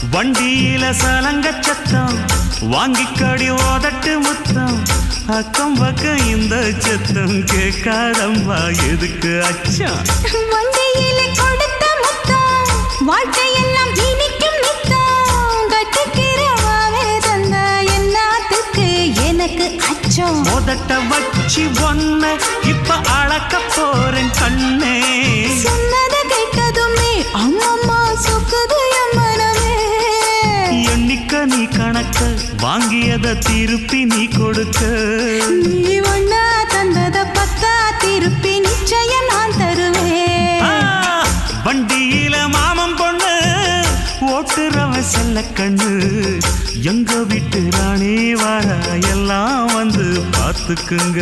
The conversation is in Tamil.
வண்டியில சலங்க சத்தம் வாங்கிக்கடி ஓதட்டு முத்தம் அக்கம் பக்கம் இந்த சத்தம் கேட்காதம்மா எதுக்கு அச்சம் வண்டியில கொடுத்த முத்தம் வாழ்க்கையெல்லாம் இனிக்கும் நித்தம் கட்டுக்கிறவாவே தந்த என்னத்துக்கு எனக்கு அச்சம் ஓதட்ட வச்சு ஒன்ன இப்ப அளக்க போறேன் கண்ணே சொன்னத கேட்டதுமே அம்மம்மா சொக்குது என் மனமே எண்ணிக்க நீ கணக்க வாங்கியத திருப்பி நீ கொடுக்க நீ ஒன்னா தந்தத பத்தா திருப்பி நிச்சயம் நான் தருவேன் வண்டியில மாமன் பொண்ணு ஓட்டுறவன் செல்ல கண்ணு எங்க வீட்டு ராணி வர எல்லாம் வந்து பார்த்துக்குங்க